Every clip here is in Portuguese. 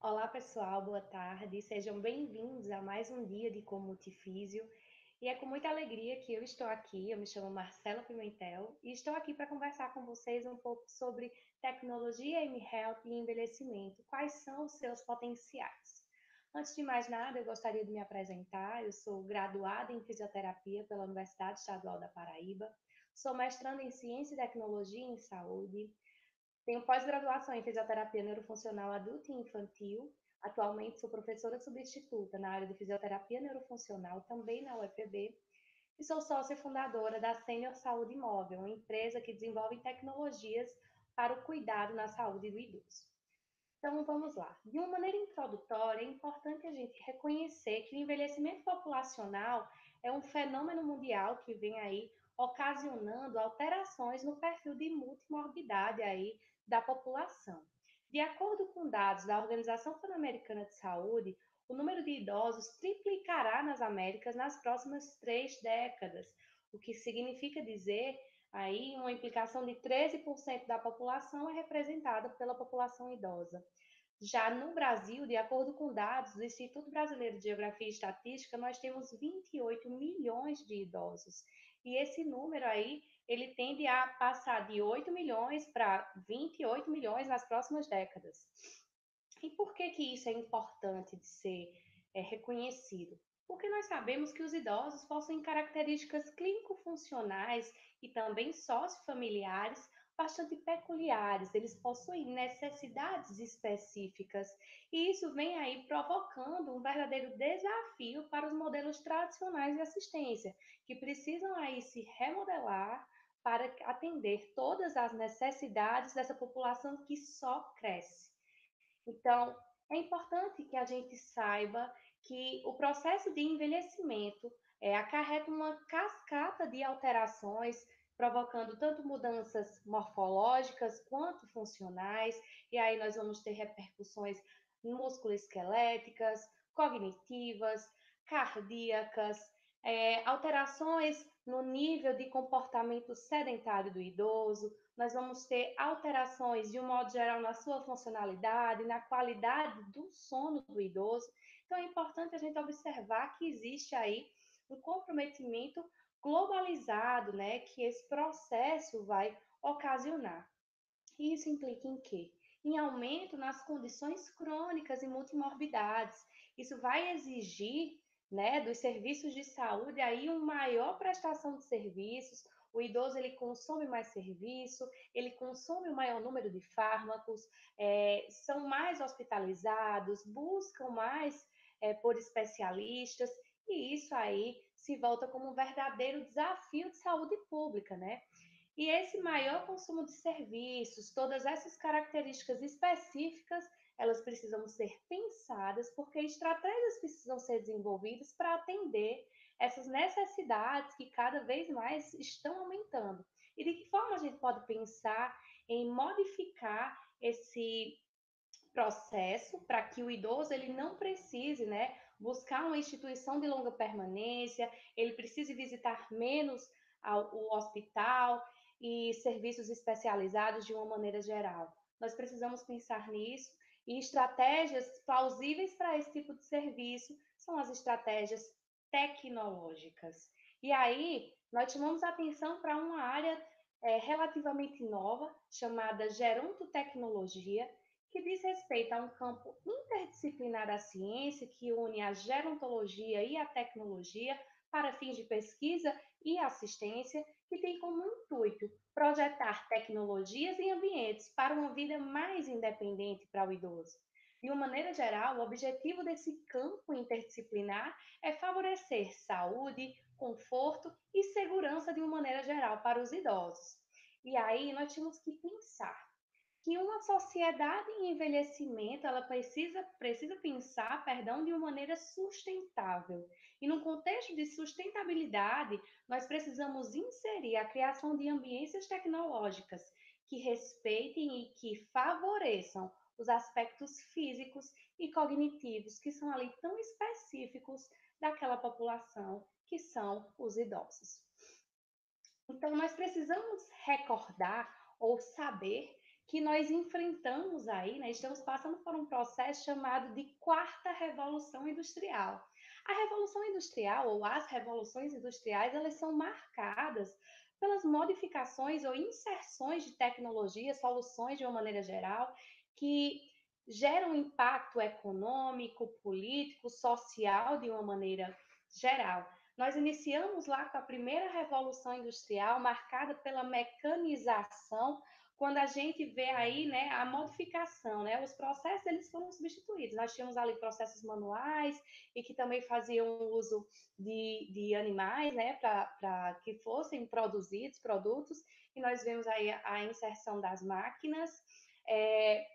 Olá, pessoal, boa tarde. Sejam bem-vindos a mais um dia de Comultifísio. E é com muita alegria que eu estou aqui. Eu me chamo Marcela Pimentel e estou aqui para conversar com vocês um pouco sobre tecnologia, M-Health e envelhecimento. Quais são os seus potenciais? Antes de mais nada, eu gostaria de me apresentar. Eu sou graduada em fisioterapia pela Universidade Estadual da Paraíba. Sou mestranda em ciência e tecnologia em saúde. Tenho pós-graduação em fisioterapia neurofuncional adulta e infantil. Atualmente sou professora substituta na área de fisioterapia neurofuncional, também na UEPB. E sou sócia fundadora da Senior Saúde Móvel, uma empresa que desenvolve tecnologias para o cuidado na saúde do idoso. Então, vamos lá. De uma maneira introdutória, é importante a gente reconhecer que o envelhecimento populacional é um fenômeno mundial que vem aí ocasionando alterações no perfil de multimorbidade aí da população. De acordo com dados da Organização Pan-Americana de Saúde, o número de idosos triplicará nas Américas nas próximas 3 décadas, o que significa dizer aí uma implicação de 13% da população é representada pela população idosa. Já no Brasil, de acordo com dados do Instituto Brasileiro de Geografia e Estatística, nós temos 28 milhões de idosos. E esse número aí, ele tende a passar de 8 milhões para 28 milhões nas próximas décadas. E por que que isso é importante de ser reconhecido? Porque nós sabemos que os idosos possuem características clínico-funcionais e também sociofamiliares bastante peculiares, eles possuem necessidades específicas, e isso vem aí provocando um verdadeiro desafio para os modelos tradicionais de assistência, que precisam aí se remodelar para atender todas as necessidades dessa população que só cresce. Então, é importante que a gente saiba que o processo de envelhecimento acarreta uma cascata de alterações, provocando tanto mudanças morfológicas quanto funcionais, e aí nós vamos ter repercussões musculoesqueléticas, cognitivas, cardíacas, alterações no nível de comportamento sedentário do idoso, nós vamos ter alterações, de um modo geral, na sua funcionalidade, na qualidade do sono do idoso. Então, é importante a gente observar que existe aí um comprometimento globalizado, né, que esse processo vai ocasionar. E isso implica em quê? Em aumento nas condições crônicas e multimorbidades. Isso vai exigir, né, dos serviços de saúde aí uma maior prestação de serviços. O idoso ele consome mais serviço, ele consome um maior número de fármacos, são mais hospitalizados, buscam mais por especialistas, e isso aí se volta como um verdadeiro desafio de saúde pública, né? E esse maior consumo de serviços, todas essas características específicas, elas precisam ser pensadas, porque estratégias precisam ser desenvolvidas para atender essas necessidades que cada vez mais estão aumentando. E de que forma a gente pode pensar em modificar esse processo para que o idoso ele não precise, né, buscar uma instituição de longa permanência, ele precise visitar menos o hospital e serviços especializados de uma maneira geral. Nós precisamos pensar nisso, e estratégias plausíveis para esse tipo de serviço são as estratégias tecnológicas. E aí, nós chamamos atenção para uma área relativamente nova, chamada gerontotecnologia, que diz respeito a um campo interdisciplinar da ciência que une a gerontologia e a tecnologia para fins de pesquisa e assistência, que tem como intuito projetar tecnologias e ambientes para uma vida mais independente para o idoso. De uma maneira geral, o objetivo desse campo interdisciplinar é favorecer saúde, conforto e segurança de uma maneira geral para os idosos. E aí nós temos que pensar que uma sociedade em envelhecimento ela precisa pensar, perdão, de uma maneira sustentável. E no contexto de sustentabilidade, nós precisamos inserir a criação de ambiências tecnológicas que respeitem e que favoreçam os aspectos físicos e cognitivos que são ali tão específicos daquela população que são os idosos. Então, nós precisamos recordar ou saber que nós enfrentamos aí, né, estamos passando por um processo chamado de quarta revolução industrial. A revolução industrial ou as revoluções industriais, elas são marcadas pelas modificações ou inserções de tecnologias, soluções de uma maneira geral, que geram impacto econômico, político, social de uma maneira geral. Nós iniciamos lá com a primeira revolução industrial, marcada pela mecanização, quando a gente vê aí, né, a modificação, né, os processos eles foram substituídos. Nós tínhamos ali processos manuais e que também faziam uso de animais, né, para que fossem produzidos produtos, e nós vemos aí a inserção das máquinas. É,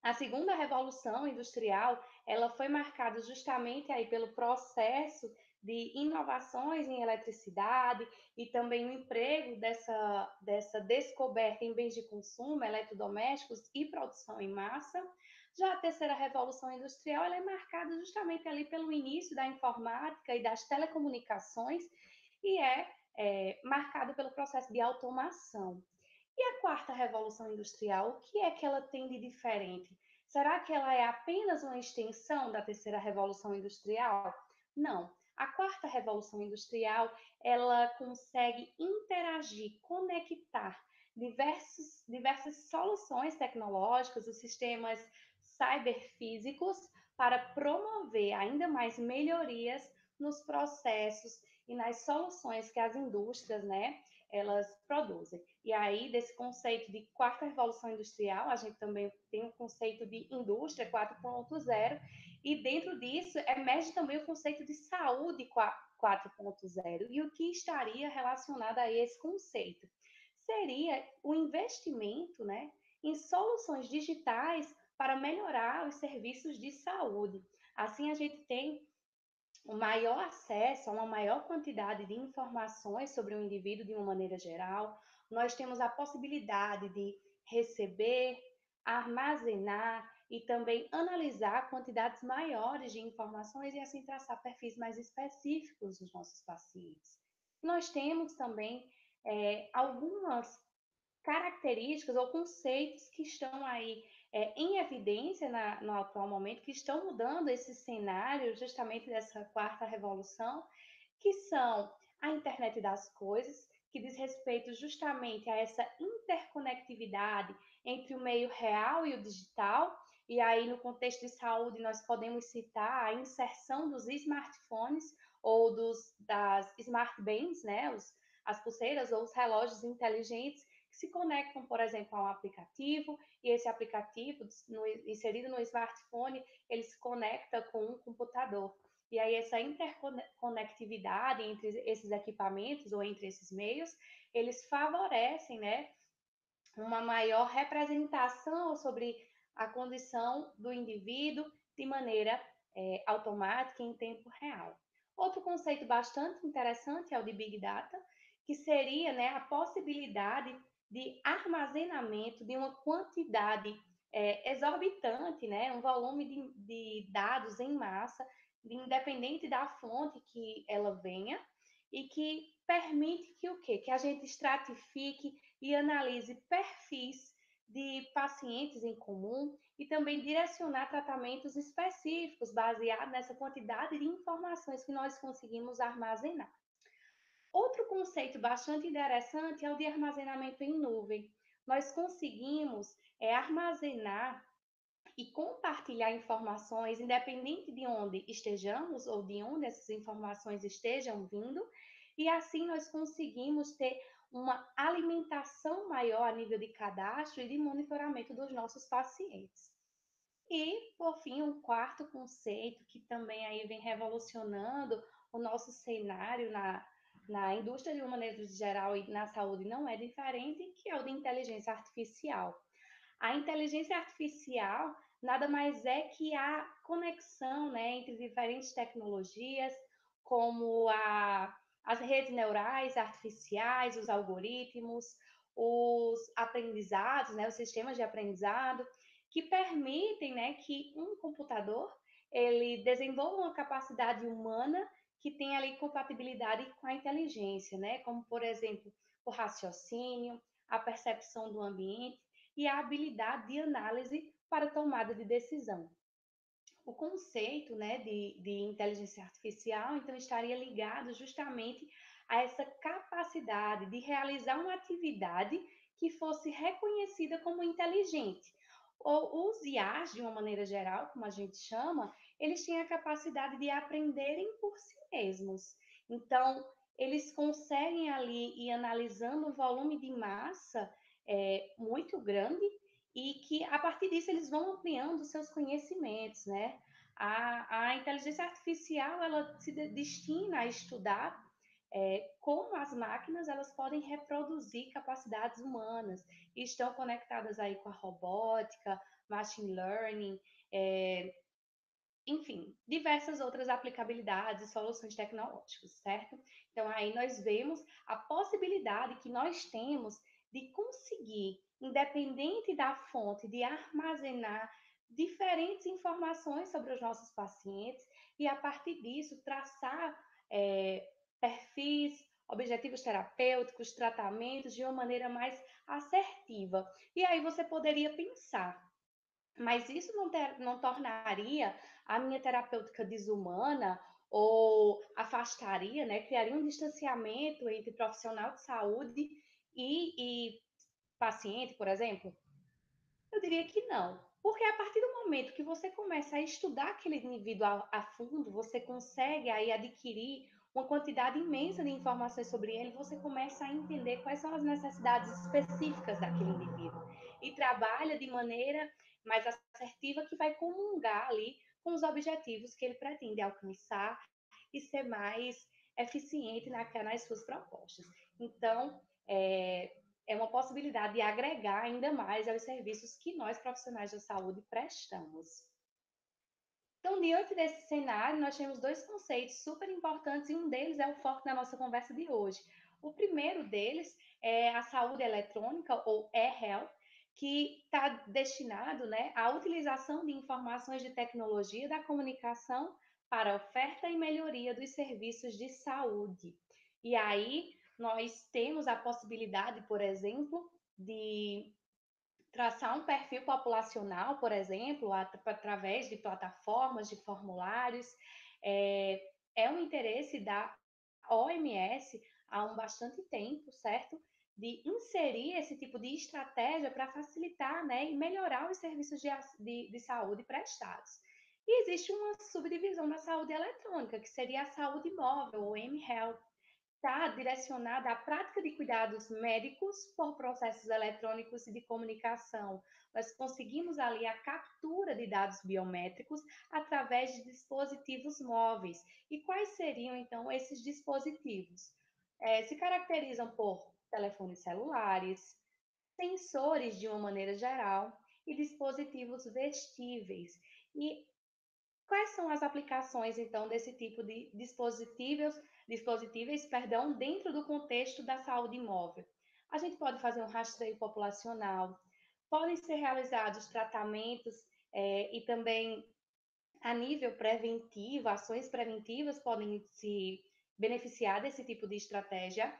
a segunda revolução industrial, ela foi marcada justamente aí pelo processo de inovações em eletricidade e também o emprego dessa descoberta em bens de consumo, eletrodomésticos e produção em massa. Já a terceira revolução industrial, ela é marcada justamente ali pelo início da informática e das telecomunicações e é marcada pelo processo de automação. E a quarta revolução industrial, o que é que ela tem de diferente? Será que ela é apenas uma extensão da terceira revolução industrial? Não. A quarta revolução industrial, ela consegue interagir, conectar diversas soluções tecnológicas, os sistemas cyberfísicos, para promover ainda mais melhorias nos processos e nas soluções que as indústrias, né, elas produzem. E aí, desse conceito de quarta revolução industrial, a gente também tem o conceito de indústria 4.0, e dentro disso emerge também o conceito de saúde 4.0. E o que estaria relacionado a esse conceito? Seria o investimento, né, em soluções digitais para melhorar os serviços de saúde. Assim, a gente tem o maior acesso a uma maior quantidade de informações sobre o indivíduo de uma maneira geral. Nós temos a possibilidade de receber, armazenar e também analisar quantidades maiores de informações e assim traçar perfis mais específicos dos nossos pacientes. Nós temos também algumas características ou conceitos que estão aí em evidência no atual momento, que estão mudando esse cenário justamente dessa quarta revolução, que são a internet das coisas, que diz respeito justamente a essa interconectividade entre o meio real e o digital, e aí no contexto de saúde nós podemos citar a inserção dos smartphones ou das smart bands, né, as pulseiras ou os relógios inteligentes que se conectam, por exemplo, a um aplicativo, e esse aplicativo inserido no smartphone, ele se conecta com um computador. E aí essa interconectividade entre esses equipamentos ou entre esses meios, eles favorecem, né, uma maior representação sobre a condição do indivíduo de maneira automática e em tempo real. Outro conceito bastante interessante é o de Big Data, que seria, né, a possibilidade de armazenamento de uma quantidade exorbitante, né, um volume de dados em massa, independente da fonte que ela venha, e que permite que o quê? Que a gente estratifique e analise perfis de pacientes em comum e também direcionar tratamentos específicos baseado nessa quantidade de informações que nós conseguimos armazenar. Outro conceito bastante interessante é o de armazenamento em nuvem. Nós conseguimos armazenar e compartilhar informações, independente de onde estejamos ou de onde essas informações estejam vindo, e assim nós conseguimos ter uma alimentação maior a nível de cadastro e de monitoramento dos nossos pacientes. E, por fim, um quarto conceito que também aí vem revolucionando o nosso cenário na indústria de uma maneira geral e na saúde não é diferente, que é o de inteligência artificial. A inteligência artificial nada mais é que a conexão, né, entre diferentes tecnologias, como as redes neurais artificiais, os algoritmos, os aprendizados, né, os sistemas de aprendizado, que permitem, né, que um computador ele desenvolva uma capacidade humana que tem ali compatibilidade com a inteligência, né, como por exemplo o raciocínio, a percepção do ambiente. e a habilidade de análise para tomada de decisão. O conceito, né, de inteligência artificial, então, estaria ligado justamente a essa capacidade de realizar uma atividade que fosse reconhecida como inteligente. Ou os IAs, de uma maneira geral, como a gente chama, eles têm a capacidade de aprenderem por si mesmos. Então, eles conseguem ali ir analisando um volume de massa muito grande e que a partir disso eles vão ampliando seus conhecimentos, né? A inteligência artificial ela se destina a estudar como as máquinas elas podem reproduzir capacidades humanas e estão conectadas aí com a robótica, machine learning, é, enfim, diversas outras aplicabilidades e soluções tecnológicas, certo? Então, aí nós vemos a possibilidade que nós temos de conseguir, independente da fonte, de armazenar diferentes informações sobre os nossos pacientes e, a partir disso, traçar perfis, objetivos terapêuticos, tratamentos de uma maneira mais assertiva. E aí você poderia pensar, mas isso não tornaria a minha terapêutica desumana ou afastaria, né? Criaria um distanciamento entre profissional de saúde e paciente, por exemplo? Eu diria que não. Porque a partir do momento que você começa a estudar aquele indivíduo a fundo, você consegue aí adquirir uma quantidade imensa de informações sobre ele, você começa a entender quais são as necessidades específicas daquele indivíduo e trabalha de maneira mais assertiva que vai comungar ali com os objetivos que ele pretende alcançar e ser mais eficiente nas suas propostas. Então, é uma possibilidade de agregar ainda mais aos serviços que nós, profissionais da saúde, prestamos. Então, diante desse cenário, nós temos dois conceitos super importantes e um deles é o foco da nossa conversa de hoje. O primeiro deles é a saúde eletrônica, ou e-health, que está destinado, né, à utilização de informações de tecnologia da comunicação para a oferta e melhoria dos serviços de saúde. E aí, nós temos a possibilidade, por exemplo, de traçar um perfil populacional, por exemplo, através de plataformas, de formulários. É um interesse da OMS há um bastante tempo, certo? De inserir esse tipo de estratégia para facilitar, né, e melhorar os serviços de saúde prestados. E existe uma subdivisão da saúde eletrônica, que seria a saúde móvel, ou mHealth, está direcionada à prática de cuidados médicos por processos eletrônicos e de comunicação. Nós conseguimos ali a captura de dados biométricos através de dispositivos móveis. E quais seriam, então, esses dispositivos? Se caracterizam por telefones celulares, sensores de uma maneira geral e dispositivos vestíveis. E quais são as aplicações, então, desse tipo de dispositivos, perdão, dentro do contexto da saúde móvel? A gente pode fazer um rastreio populacional, podem ser realizados tratamentos e também a nível preventivo, ações preventivas podem se beneficiar desse tipo de estratégia,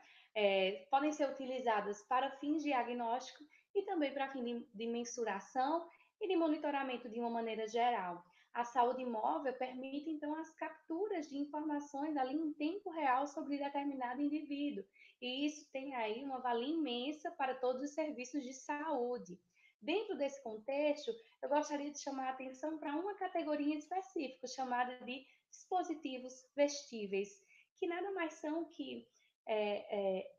podem ser utilizadas para fins de diagnóstico e também para fim de mensuração e de monitoramento de uma maneira geral. A saúde móvel permite, então, as capturas de informações ali em tempo real sobre determinado indivíduo. E isso tem aí uma valia imensa para todos os serviços de saúde. Dentro desse contexto, eu gostaria de chamar a atenção para uma categoria específica, chamada de dispositivos vestíveis, que nada mais são que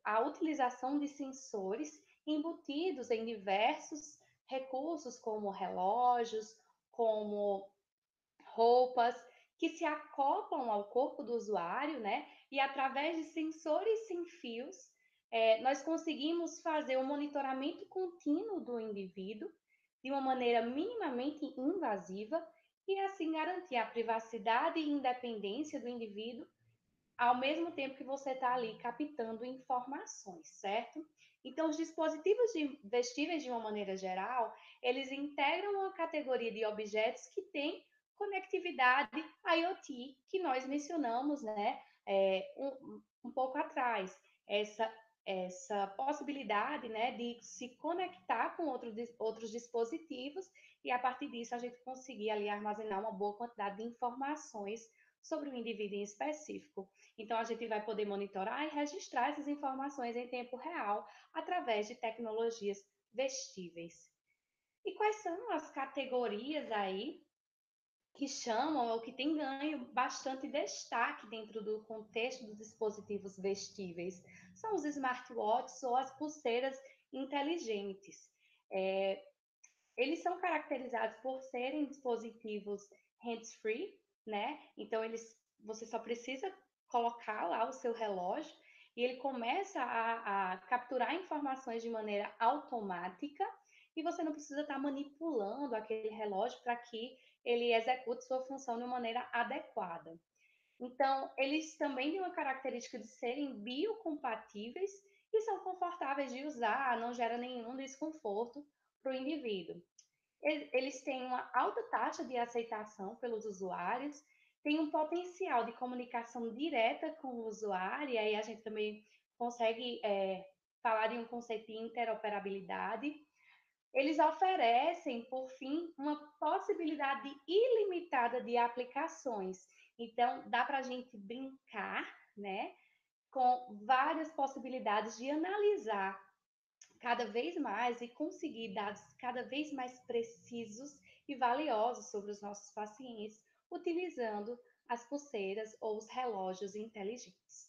a utilização de sensores embutidos em diversos recursos, como relógios, como roupas, que se acoplam ao corpo do usuário, né? E através de sensores sem fios, nós conseguimos fazer um monitoramento contínuo do indivíduo de uma maneira minimamente invasiva e assim garantir a privacidade e independência do indivíduo ao mesmo tempo que você está ali captando informações, certo? Então, os dispositivos vestíveis, de uma maneira geral, eles integram uma categoria de objetos que têm conectividade IoT, que nós mencionamos, né, um pouco atrás. Essa essa possibilidade, né, de se conectar com outros dispositivos e a partir disso a gente conseguir ali armazenar uma boa quantidade de informações sobre o indivíduo em específico. Então a gente vai poder monitorar e registrar essas informações em tempo real através de tecnologias vestíveis. E quais são as categorias aí que chamam ou que têm ganho bastante destaque dentro do contexto dos dispositivos vestíveis? São os smartwatches ou as pulseiras inteligentes. É, eles são caracterizados por serem dispositivos hands-free, né? Então você só precisa colocar lá o seu relógio e ele começa a capturar informações de maneira automática e você não precisa estar manipulando aquele relógio para que ele execute sua função de uma maneira adequada. Então, eles também têm uma característica de serem biocompatíveis e são confortáveis de usar, não gera nenhum desconforto para o indivíduo. Eles têm uma alta taxa de aceitação pelos usuários, têm um potencial de comunicação direta com o usuário, e aí a gente também consegue falar de um conceito de interoperabilidade. Eles oferecem, por fim, uma possibilidade ilimitada de aplicações. Então, dá para a gente brincar, né, com várias possibilidades de analisar cada vez mais e conseguir dados cada vez mais precisos e valiosos sobre os nossos pacientes, utilizando as pulseiras ou os relógios inteligentes.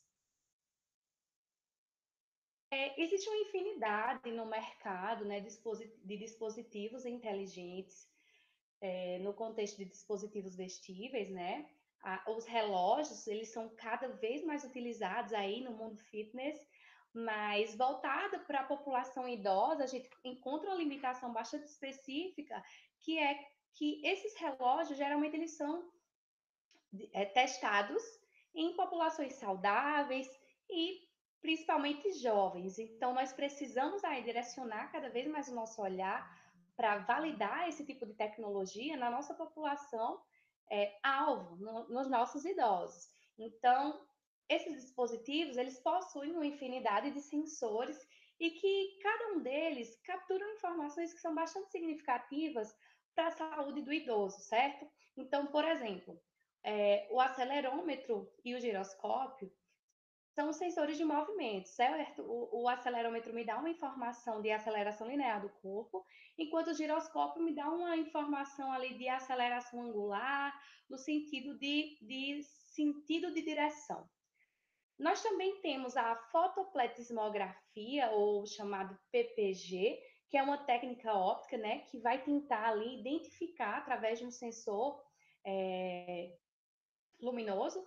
Existe uma infinidade no mercado, né, de dispositivos inteligentes, no contexto de dispositivos vestíveis, né? Os relógios, eles são cada vez mais utilizados aí no mundo fitness, mas voltado para a população idosa, a gente encontra uma limitação bastante específica, que é que esses relógios, geralmente, eles são testados em populações saudáveis e principalmente jovens. Então, nós precisamos aí direcionar cada vez mais o nosso olhar para validar esse tipo de tecnologia na nossa população alvo, nos nossos idosos. Então, esses dispositivos, eles possuem uma infinidade de sensores e que cada um deles capturam informações que são bastante significativas para a saúde do idoso, certo? Então, por exemplo, o acelerômetro e o giroscópio são sensores de movimento, certo? O acelerômetro me dá uma informação de aceleração linear do corpo, enquanto o giroscópio me dá uma informação ali de aceleração angular, no sentido de sentido de direção. Nós também temos a fotopletismografia, ou chamado PPG, que é uma técnica óptica, né, que vai tentar ali identificar através de um sensor luminoso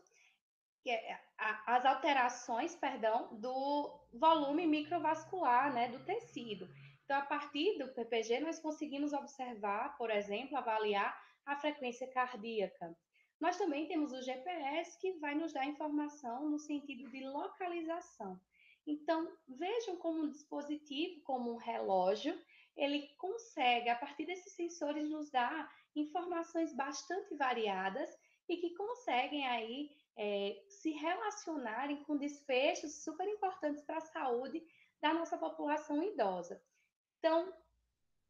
as alterações, perdão, do volume microvascular, né, do tecido. Então, a partir do PPG, nós conseguimos observar, por exemplo, avaliar a frequência cardíaca. Nós também temos o GPS, que vai nos dar informação no sentido de localização. Então, vejam como um dispositivo, como um relógio, ele consegue, a partir desses sensores, nos dar informações bastante variadas e que conseguem aí se relacionarem com desfechos super importantes para a saúde da nossa população idosa. Então,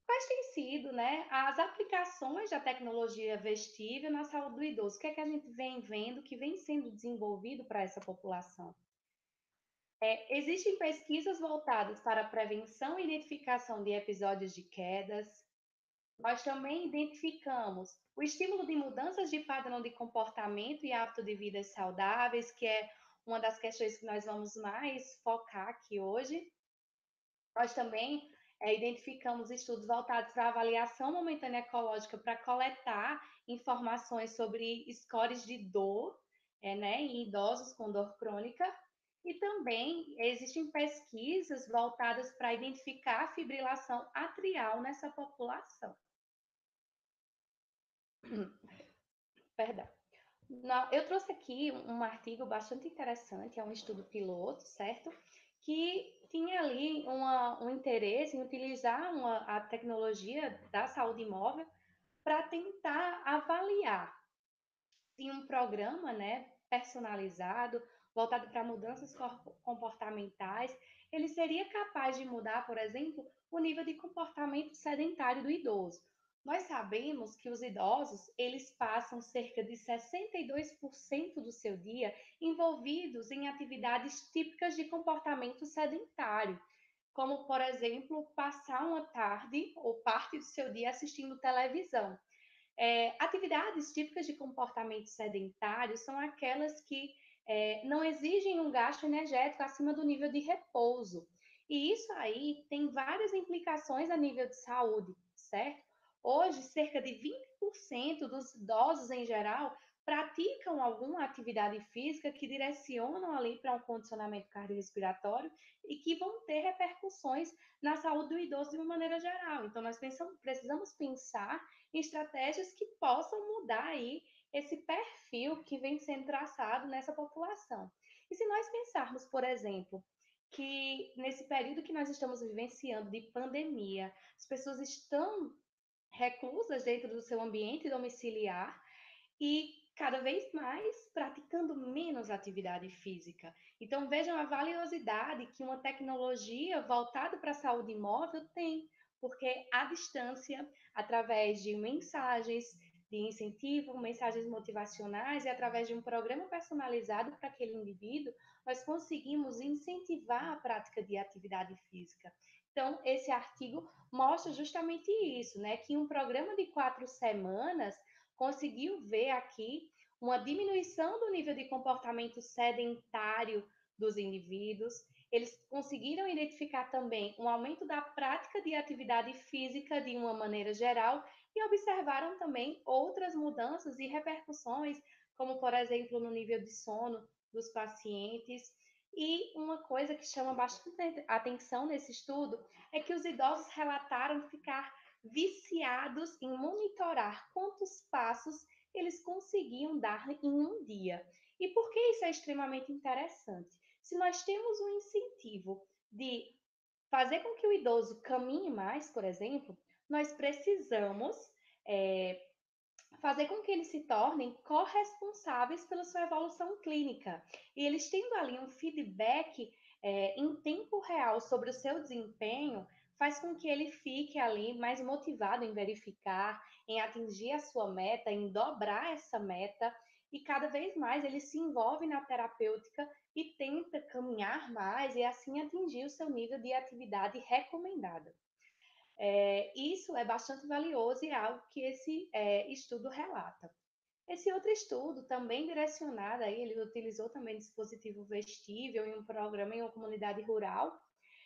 quais têm sido, né, as aplicações da tecnologia vestível na saúde do idoso? O que é que a gente vem vendo que vem sendo desenvolvido para essa população? Existem pesquisas voltadas para a prevenção e identificação de episódios de quedas. Nós também identificamos o estímulo de mudanças de padrão de comportamento e hábito de vida saudáveis, que é uma das questões que nós vamos mais focar aqui hoje. Nós também identificamos estudos voltados para a avaliação momentânea ecológica para coletar informações sobre scores de dor, né, em idosos com dor crônica. E também existem pesquisas voltadas para identificar a fibrilação atrial nessa população. Perdão. Eu trouxe aqui um artigo bastante interessante, é um estudo piloto, certo? Que tinha ali um interesse em utilizar a tecnologia da saúde móvel para tentar avaliar em um programa, né, personalizado, voltado para mudanças comportamentais, ele seria capaz de mudar, por exemplo, o nível de comportamento sedentário do idoso. Nós sabemos que os idosos, eles passam cerca de 62% do seu dia envolvidos em atividades típicas de comportamento sedentário, como, por exemplo, passar uma tarde ou parte do seu dia assistindo televisão. Atividades típicas de comportamento sedentário são aquelas que não exigem um gasto energético acima do nível de repouso. E isso aí tem várias implicações a nível de saúde, certo? Hoje, cerca de 20% dos idosos em geral praticam alguma atividade física que direcionam ali para um condicionamento cardiorrespiratório e que vão ter repercussões na saúde do idoso de uma maneira geral. Então, nós precisamos pensar em estratégias que possam mudar aí esse perfil que vem sendo traçado nessa população. E se nós pensarmos, por exemplo, que nesse período que nós estamos vivenciando de pandemia, as pessoas estão reclusas dentro do seu ambiente domiciliar e cada vez mais praticando menos atividade física. Então vejam a valiosidade que uma tecnologia voltada para a saúde móvel tem, porque à distância, através de mensagens de incentivo, mensagens motivacionais e através de um programa personalizado para aquele indivíduo, nós conseguimos incentivar a prática de atividade física. Então, esse artigo mostra justamente isso, né? Que um programa de 4 semanas conseguiu ver aqui uma diminuição do nível de comportamento sedentário dos indivíduos. Eles conseguiram identificar também um aumento da prática de atividade física de uma maneira geral e observaram também outras mudanças e repercussões, como, por exemplo, no nível de sono dos pacientes. E uma coisa que chama bastante atenção nesse estudo é que os idosos relataram ficar viciados em monitorar quantos passos eles conseguiam dar em um dia. E por que isso é extremamente interessante? Se nós temos um incentivo de fazer com que o idoso caminhe mais, por exemplo, nós precisamos é, fazer com que eles se tornem corresponsáveis pela sua evolução clínica. E eles tendo ali um feedback em tempo real sobre o seu desempenho, faz com que ele fique ali mais motivado em verificar, em atingir a sua meta, em dobrar essa meta, e cada vez mais ele se envolve na terapêutica e tenta caminhar mais e assim atingir o seu nível de atividade recomendada. Isso é bastante valioso e é algo que esse estudo relata. Esse outro estudo, também direcionado, aí, ele utilizou também dispositivo vestível em um programa em uma comunidade rural,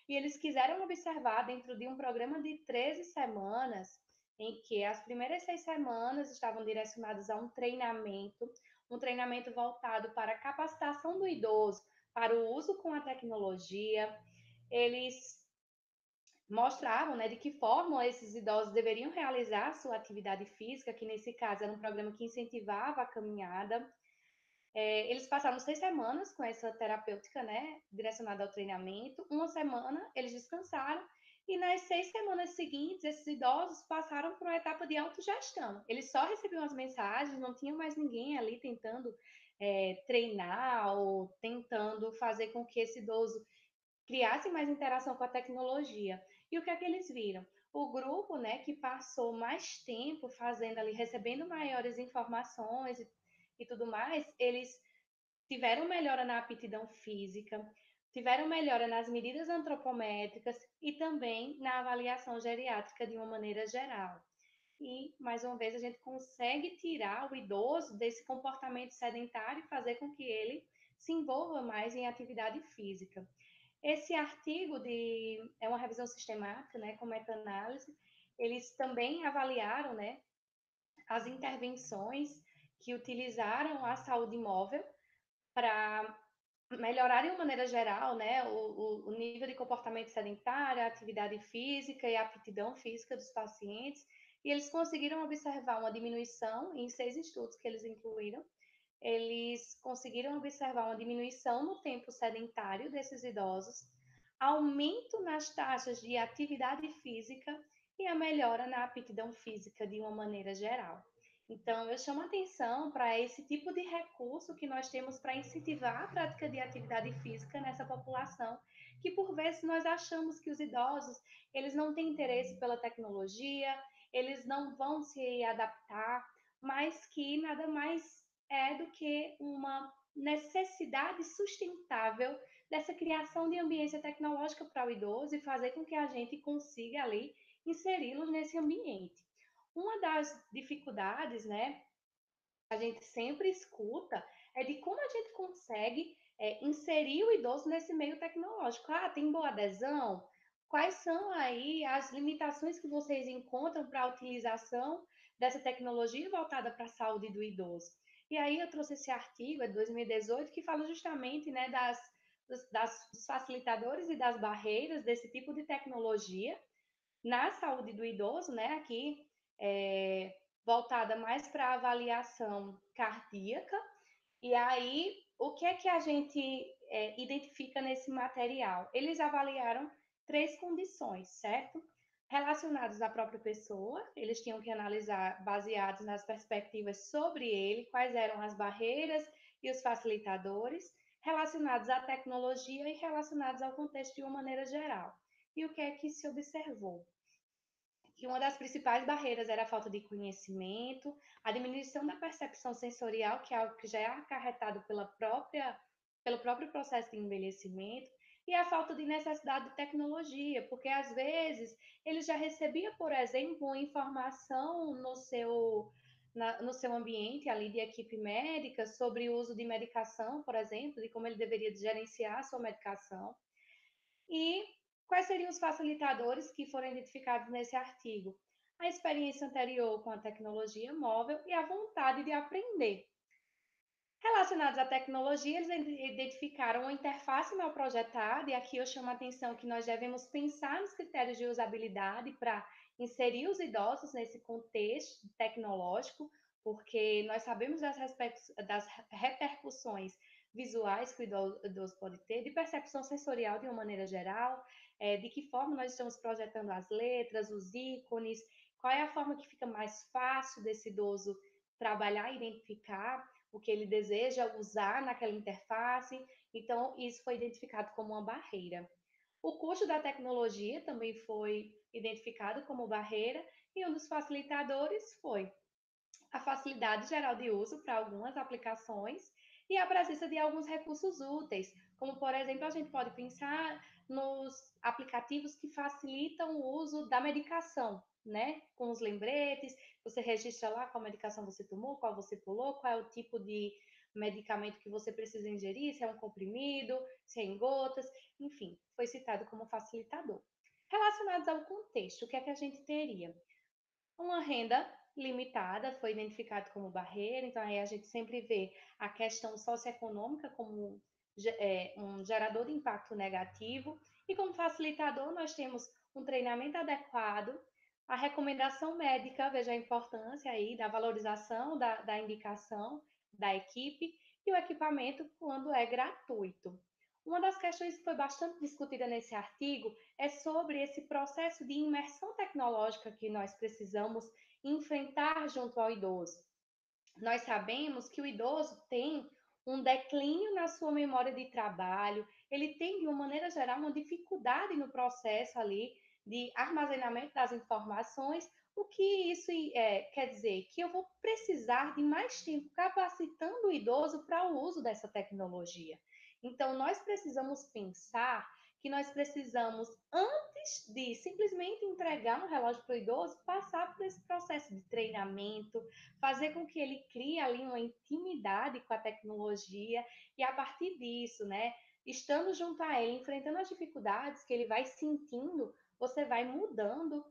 e eles quiseram observar dentro de um programa de 13 semanas, em que as primeiras 6 semanas estavam direcionadas a um treinamento voltado para a capacitação do idoso, para o uso com a tecnologia. Eles mostravam, né, de que forma esses idosos deveriam realizar sua atividade física, que nesse caso era um programa que incentivava a caminhada. Eles passaram 6 semanas com essa terapêutica, né, direcionada ao treinamento. Uma semana eles descansaram e nas 6 semanas seguintes, esses idosos passaram por uma etapa de autogestão. Eles só recebiam as mensagens, não tinha mais ninguém ali tentando treinar ou tentando fazer com que esse idoso criasse mais interação com a tecnologia. E o que é que eles viram? O grupo, né, que passou mais tempo fazendo ali, recebendo maiores informações e tudo mais, eles tiveram melhora na aptidão física, tiveram melhora nas medidas antropométricas e também na avaliação geriátrica de uma maneira geral. E, mais uma vez, a gente consegue tirar o idoso desse comportamento sedentário e fazer com que ele se envolva mais em atividade física. Esse artigo é uma revisão sistemática, né, com meta-análise. Eles também avaliaram, né, as intervenções que utilizaram a saúde móvel para melhorar de uma maneira geral, né, o nível de comportamento sedentário, a atividade física e a aptidão física dos pacientes. E eles conseguiram observar uma diminuição em 6 estudos que eles incluíram. Eles conseguiram observar uma diminuição no tempo sedentário desses idosos, aumento nas taxas de atividade física e a melhora na aptidão física de uma maneira geral. Então, eu chamo atenção para esse tipo de recurso que nós temos para incentivar a prática de atividade física nessa população, que por vezes nós achamos que os idosos, eles não têm interesse pela tecnologia, eles não vão se adaptar, mas que nada mais é do que uma necessidade sustentável dessa criação de ambiência tecnológica para o idoso e fazer com que a gente consiga ali inseri-los nesse ambiente. Uma das dificuldades, né, a gente sempre escuta é de como a gente consegue inserir o idoso nesse meio tecnológico. Ah, tem boa adesão? Quais são aí as limitações que vocês encontram para a utilização dessa tecnologia voltada para a saúde do idoso? E aí eu trouxe esse artigo, é de 2018, que fala justamente, né, dos facilitadores e das barreiras desse tipo de tecnologia na saúde do idoso, né, aqui é, voltada mais para avaliação cardíaca. E aí, o que é que a gente identifica nesse material? Eles avaliaram três condições, certo? Relacionadas à própria pessoa, eles tinham que analisar, baseados nas perspectivas sobre ele, quais eram as barreiras e os facilitadores, relacionados à tecnologia e relacionados ao contexto de uma maneira geral. E o que é que se observou? Que uma das principais barreiras era a falta de conhecimento, a diminuição da percepção sensorial, que é algo que já é acarretado pelo próprio processo de envelhecimento, e a falta de necessidade de tecnologia, porque às vezes ele já recebia, por exemplo, informação no seu ambiente ali de equipe médica sobre o uso de medicação, por exemplo, de como ele deveria gerenciar a sua medicação. E quais seriam os facilitadores que foram identificados nesse artigo? A experiência anterior com a tecnologia móvel e a vontade de aprender. Relacionados à tecnologia, eles identificaram uma interface mal projetada, e aqui eu chamo a atenção que nós devemos pensar nos critérios de usabilidade para inserir os idosos nesse contexto tecnológico, porque nós sabemos das repercussões visuais que o idoso pode ter, de percepção sensorial de uma maneira geral, de que forma nós estamos projetando as letras, os ícones, qual é a forma que fica mais fácil desse idoso trabalhar e identificar o que ele deseja usar naquela interface. Então, isso foi identificado como uma barreira. O custo da tecnologia também foi identificado como barreira, e um dos facilitadores foi a facilidade geral de uso para algumas aplicações e a presença de alguns recursos úteis, como, por exemplo, a gente pode pensar nos aplicativos que facilitam o uso da medicação, né? Com os lembretes, você registra lá qual medicação você tomou, qual você pulou, qual é o tipo de medicamento que você precisa ingerir, se é um comprimido, se é em gotas, enfim, foi citado como facilitador. Relacionados ao contexto, o que é que a gente teria? Uma renda limitada foi identificado como barreira, então aí a gente sempre vê a questão socioeconômica como um gerador de impacto negativo, e como facilitador nós temos um treinamento adequado, a recomendação médica, veja a importância aí da valorização da indicação da equipe, e o equipamento quando é gratuito. Uma das questões que foi bastante discutida nesse artigo é sobre esse processo de imersão tecnológica que nós precisamos enfrentar junto ao idoso. Nós sabemos que o idoso tem um declínio na sua memória de trabalho, ele tem, de uma maneira geral, uma dificuldade no processo ali de armazenamento das informações. O que isso quer dizer? Que eu vou precisar de mais tempo capacitando o idoso para o uso dessa tecnologia. Então, nós precisamos pensar que nós precisamos, antes de simplesmente entregar um relógio para o idoso, passar por esse processo de treinamento, fazer com que ele crie ali uma intimidade com a tecnologia, e a partir disso, né, estando junto a ele, enfrentando as dificuldades que ele vai sentindo, você vai mudando,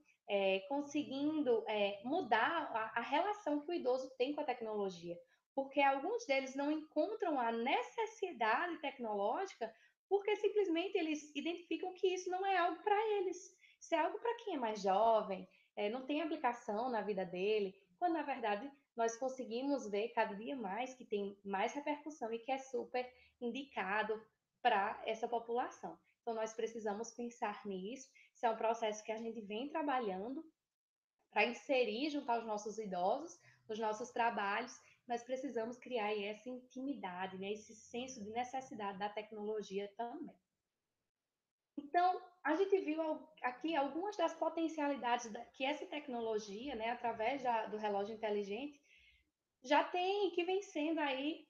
conseguindo mudar a relação que o idoso tem com a tecnologia. Porque alguns deles não encontram a necessidade tecnológica porque simplesmente eles identificam que isso não é algo para eles. Isso é algo para quem é mais jovem, não tem aplicação na vida dele, quando na verdade nós conseguimos ver cada dia mais que tem mais repercussão e que é super indicado para essa população. Então, nós precisamos pensar nisso. Isso é um processo que a gente vem trabalhando para inserir junto aos nossos idosos, nos nossos trabalhos, nós precisamos criar aí essa intimidade, né, esse senso de necessidade da tecnologia também. Então, a gente viu aqui algumas das potencialidades que essa tecnologia, né, através do relógio inteligente, já tem, que vem sendo aí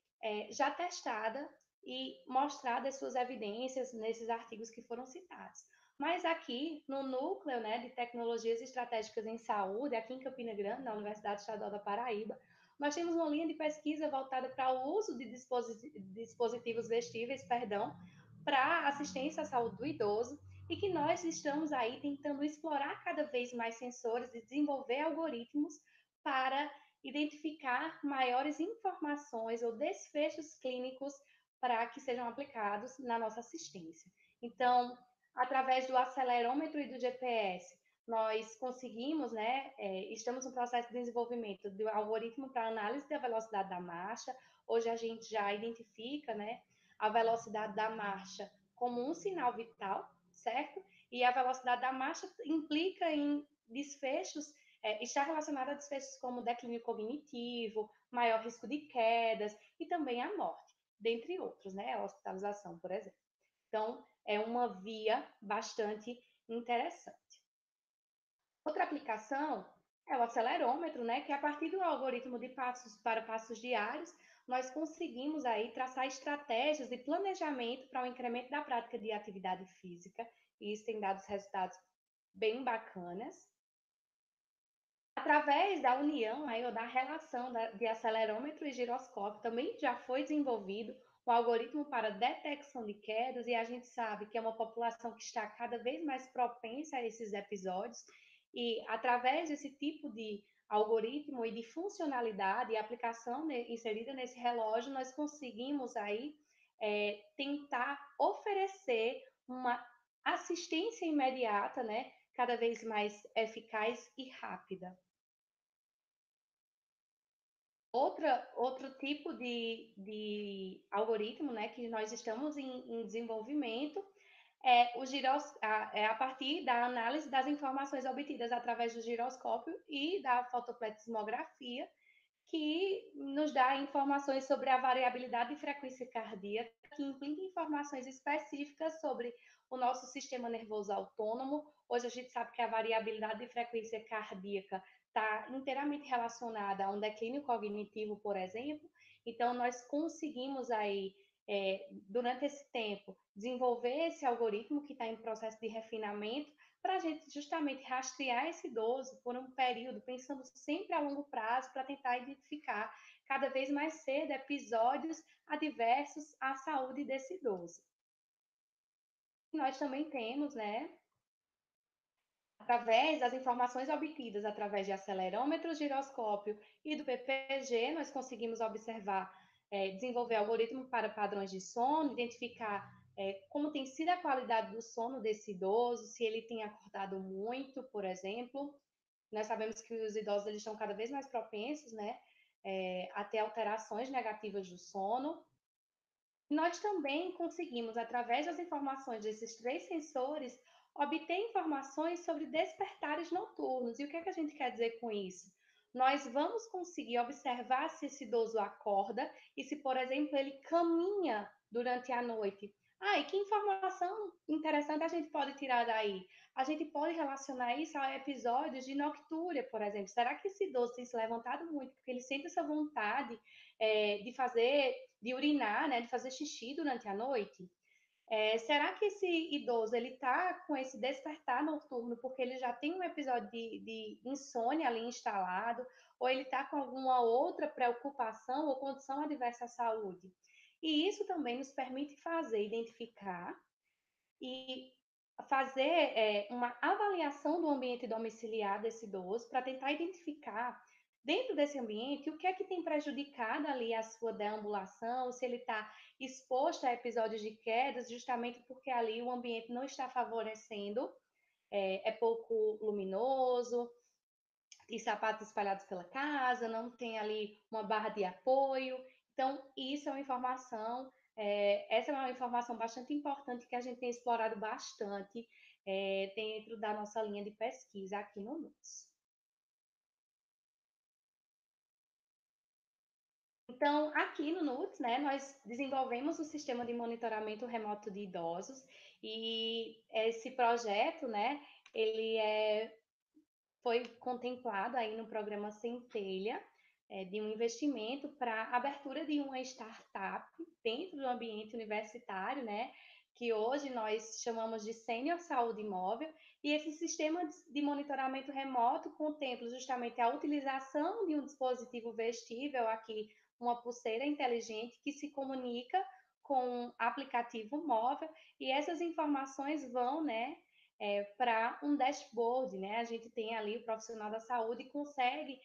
já testada e mostrada as suas evidências nesses artigos que foram citados. Mas aqui, no núcleo, né, de tecnologias estratégicas em saúde, aqui em Campina Grande, na Universidade Estadual da Paraíba, nós temos uma linha de pesquisa voltada para o uso de dispositivos vestíveis, perdão, para assistência à saúde do idoso, e que nós estamos aí tentando explorar cada vez mais sensores e desenvolver algoritmos para identificar maiores informações ou desfechos clínicos para que sejam aplicados na nossa assistência. Então, através do acelerômetro e do GPS, nós conseguimos, né, estamos no processo de desenvolvimento do algoritmo para análise da velocidade da marcha. Hoje a gente já identifica, né, a velocidade da marcha como um sinal vital, certo? E a velocidade da marcha implica em desfechos, está relacionada a desfechos como declínio cognitivo, maior risco de quedas e também a morte, dentre outros, né? A hospitalização, por exemplo. Então, é uma via bastante interessante. Outra aplicação é o acelerômetro, né? Que a partir do algoritmo de passos para passos diários, nós conseguimos aí traçar estratégias de planejamento para o incremento da prática de atividade física, e isso tem dado resultados bem bacanas. Através da união aí, ou da relação de acelerômetro e giroscópio, também já foi desenvolvido um algoritmo para detecção de quedas, e a gente sabe que é uma população que está cada vez mais propensa a esses episódios, e através desse tipo de algoritmo e de funcionalidade e aplicação inserida nesse relógio, nós conseguimos aí tentar oferecer uma assistência imediata, né, cada vez mais eficaz e rápida. Outro tipo de algoritmo, né, que nós estamos em desenvolvimento é a partir da análise das informações obtidas através do giroscópio e da fotoplethysmografia, que nos dá informações sobre a variabilidade de frequência cardíaca, que implica informações específicas sobre o nosso sistema nervoso autônomo. Hoje a gente sabe que a variabilidade de frequência cardíaca está inteiramente relacionada a um declínio cognitivo, por exemplo. Então, nós conseguimos aí, durante esse tempo, desenvolver esse algoritmo que está em processo de refinamento, para a gente justamente rastrear esse idoso por um período, pensando sempre a longo prazo, para tentar identificar cada vez mais cedo episódios adversos à saúde desse idoso. Nós também temos, né, através das informações obtidas através de acelerômetro, giroscópio e do PPG, nós conseguimos observar, desenvolver algoritmos para padrões de sono, identificar como tem sido a qualidade do sono desse idoso, se ele tem acordado muito, por exemplo. Nós sabemos que os idosos eles estão cada vez mais propensos, né, a ter alterações negativas do sono. Nós também conseguimos, através das informações desses três sensores, obter informações sobre despertares noturnos. E o que é que a gente quer dizer com isso? Nós vamos conseguir observar se esse idoso acorda e se, por exemplo, ele caminha durante a noite. Ah, e que informação interessante a gente pode tirar daí? A gente pode relacionar isso a episódios de noctúria, por exemplo. Será que esse idoso tem se levantado muito porque ele sente essa vontade de fazer, de urinar, né, de fazer xixi durante a noite? Será que esse idoso ele está com esse despertar noturno porque ele já tem um episódio de insônia ali instalado, ou ele está com alguma outra preocupação ou condição adversa à saúde? E isso também nos permite identificar e fazer uma avaliação do ambiente domiciliar desse idoso para tentar identificar dentro desse ambiente o que é que tem prejudicado ali a sua deambulação, se ele está exposto a episódios de quedas, justamente porque ali o ambiente não está favorecendo, é pouco luminoso, tem sapatos espalhados pela casa, não tem ali uma barra de apoio. Então, isso é uma informação, essa é uma informação bastante importante que a gente tem explorado bastante dentro da nossa linha de pesquisa aqui no NUS. Então, aqui no NUTS, né, nós desenvolvemos o sistema de monitoramento remoto de idosos e esse projeto, né, ele foi contemplado aí no programa Centelha, de um investimento para abertura de uma startup dentro do ambiente universitário, né, que hoje nós chamamos de Sênior Saúde Móvel, e esse sistema de monitoramento remoto contempla justamente a utilização de um dispositivo vestível aqui, uma pulseira inteligente que se comunica com um aplicativo móvel, e essas informações vão, né, para um dashboard, né? A gente tem ali o profissional da saúde e consegue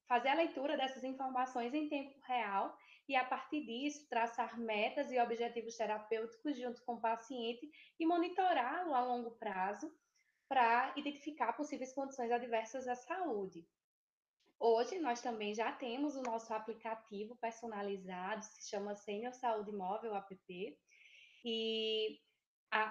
fazer a leitura dessas informações em tempo real e, a partir disso, traçar metas e objetivos terapêuticos junto com o paciente e monitorá-lo a longo prazo para identificar possíveis condições adversas à saúde. Hoje, nós também já temos o nosso aplicativo personalizado, se chama Senior Saúde Móvel App, e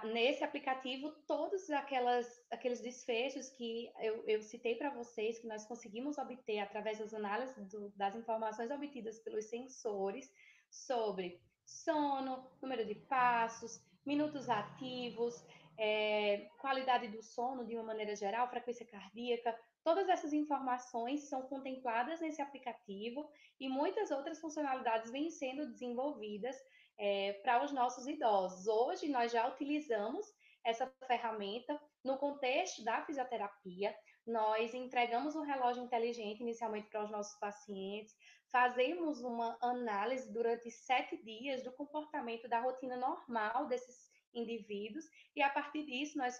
nesse aplicativo, todos aqueles desfechos que eu citei para vocês, que nós conseguimos obter através das análises das informações obtidas pelos sensores sobre sono, número de passos, minutos ativos, qualidade do sono de uma maneira geral, frequência cardíaca, todas essas informações são contempladas nesse aplicativo e muitas outras funcionalidades vêm sendo desenvolvidas para os nossos idosos. Hoje, nós já utilizamos essa ferramenta no contexto da fisioterapia. Nós entregamos um relógio inteligente inicialmente para os nossos pacientes, fazemos uma análise durante 7 dias do comportamento da rotina normal desses indivíduos, e a partir disso nós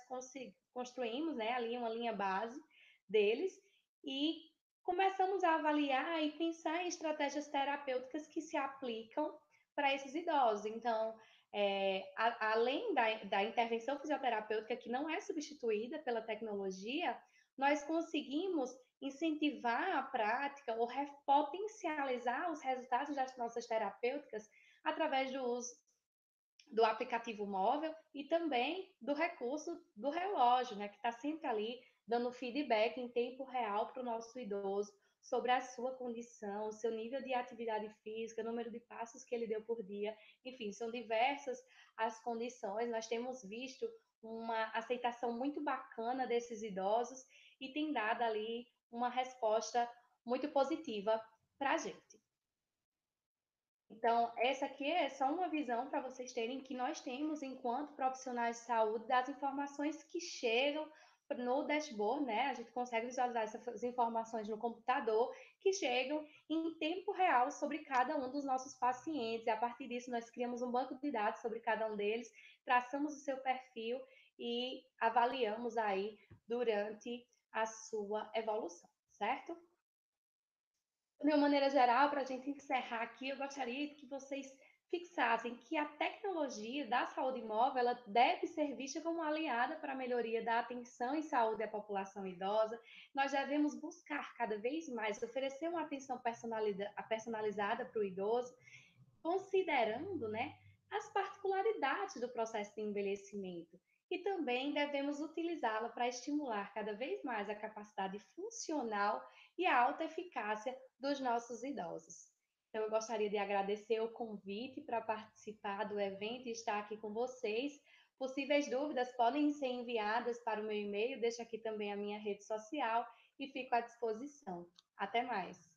construímos, né, ali uma linha base deles e começamos a avaliar e pensar em estratégias terapêuticas que se aplicam para esses idosos. Então, além da intervenção fisioterapêutica, que não é substituída pela tecnologia, nós conseguimos incentivar a prática ou potencializar os resultados das nossas terapêuticas através do uso do aplicativo móvel e também do recurso do relógio, né, que está sempre ali dando feedback em tempo real para o nosso idoso sobre a sua condição, o seu nível de atividade física, o número de passos que ele deu por dia, enfim, são diversas as condições. Nós temos visto uma aceitação muito bacana desses idosos e tem dado ali uma resposta muito positiva para a gente. Então, essa aqui é só uma visão para vocês terem que nós temos, enquanto profissionais de saúde, das informações que chegam no dashboard, né? A gente consegue visualizar essas informações no computador que chegam em tempo real sobre cada um dos nossos pacientes. E a partir disso, nós criamos um banco de dados sobre cada um deles, traçamos o seu perfil e avaliamos aí durante a sua evolução, certo? De uma maneira geral, para a gente encerrar aqui, eu gostaria que vocês fixassem que a tecnologia da saúde móvel ela deve ser vista como aliada para a melhoria da atenção em saúde à população idosa. Nós devemos buscar cada vez mais oferecer uma atenção personalizada para o idoso, considerando, né, as particularidades do processo de envelhecimento. E também devemos utilizá-la para estimular cada vez mais a capacidade funcional e a alta eficácia dos nossos idosos. Então, eu gostaria de agradecer o convite para participar do evento e estar aqui com vocês. Possíveis dúvidas podem ser enviadas para o meu e-mail, deixo aqui também a minha rede social e fico à disposição. Até mais!